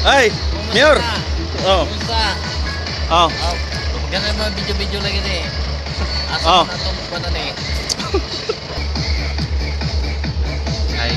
Ay, Mayor. Oh. Oh. Ganun mga video-video lagi nih. Oh. Asal atong kuno ni. Ay.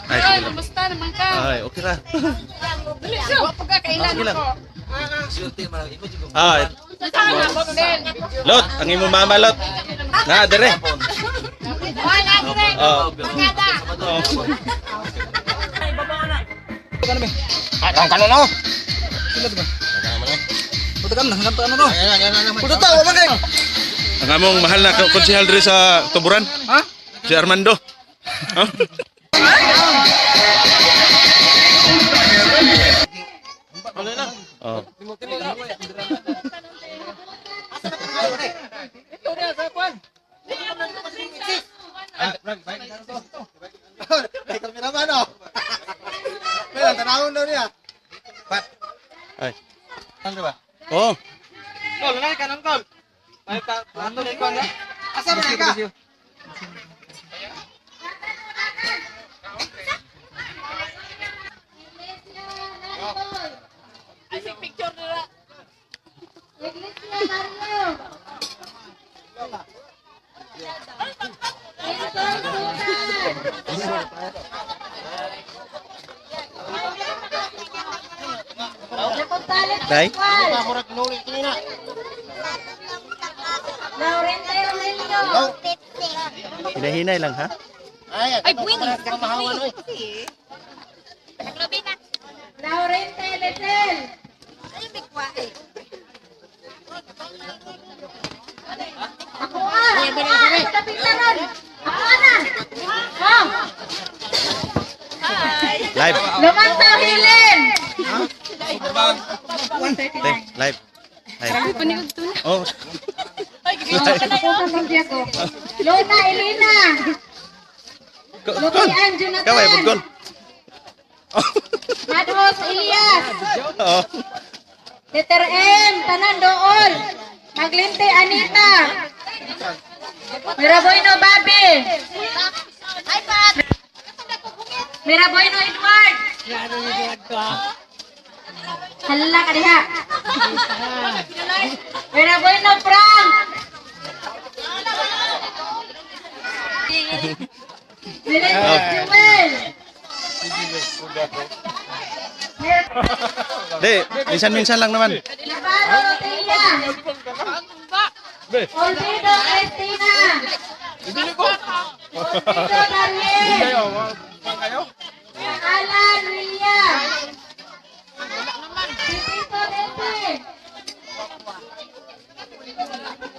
Ay, kumusta naman ka? Ay, okay ra. Dali siya. Pagkakailan Sige lang. ako. Sulti man imo jud. Ah, Sana ako din. Lot, ang imo mama Lot. Na dire. Wala din. Oh. Pagkada. Oh. Ang kanon ako. Ang among mahal na konsehal diri sa Tuburan. Ha? Si Armando. Oh. Oh. Ay. Oh. Asik picture nila. Day. Hinahinay lang ha. Ay, buwing. Laurente Letel. Ako nga. Kapitanan. Ako na. Oh. Live. Lumantaw Hilin. Te, live. Live. Oh. Luna Elena. Lupian Jonathan. Kaway budgol. Madros Elias. Oh. Peter M. Tanan Dool. Maglinte Anita. Miraboyno Babi. Miraboyno Edward. Hala ka diha. Miraboyno Frank. Miraboyno Jewel. De, minsan-minsan lang naman. Navarro Rotella. Olvido Cristina. Olvido Daniel. Alan Ria. Tito Dete.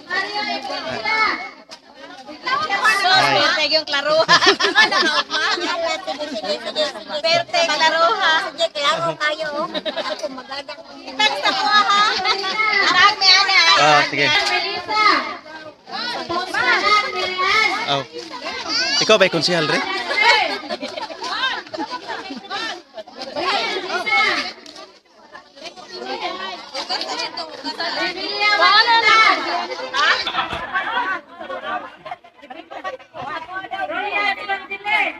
Mario Estrella. Perte yung klaruha. Perte klaruha. Sige, klaro kayo. Ako magagang. Text ako ha. Marami ana. Ah, sige. Melissa. Tonsanan Mirian. Oh. Ikaw ba'y konsehal rin? Emilia Wala. Rolian Gonzales.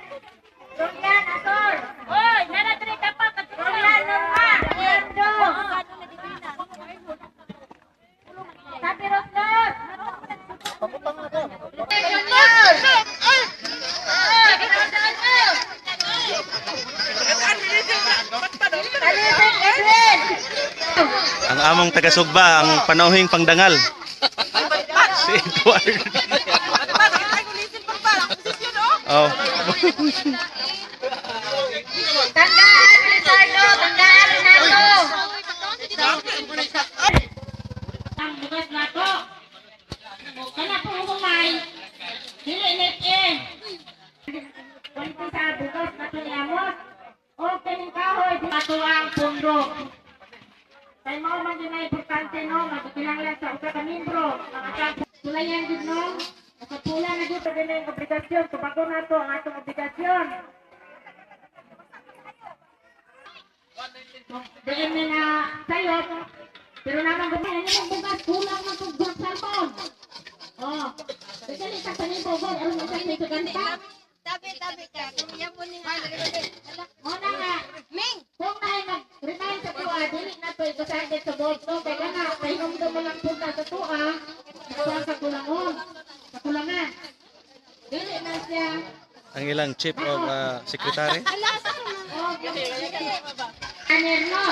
Rolian Asor. Hoy, nanatri ka pa. Rolian Norma. Fernando. Sabi Roslos. Junior. Aliseng Edwin. Ang among taga-Sugba, ang panauhing pangdangal. Si Edward. Oh. Tandaan Lizardo. Tandaan Renato. Ang bukas na to. Kana po humay. Hilinit eh. Kunti sa bukas na tunyamos. O kining kahoy. Matuang pundo. Kaya mo man yun na importante no. Magkilang lang sa usa ka membro. Mga Sulayan gid no. Kapula na gid din ang obligasyon, tubago na to ang atong obligasyon. Diyan na sayop. Pero naman gumaya niyo bugas kulang man tug cellphone. Oh. Dili sa panimbo gol aron mo sa ganta. Tabi ka. Kuya mo ni ha. Mo na nga. Ming. Kung may mag-remind sa tuwa, dili na to ipasagit sa bolso. Kaya nga, kainom mo lang po na sa tuwa. Ito sa kulangon. Sa kulangan. Dili na siya. Ang ilang chief of secretary. Oh, Aner no.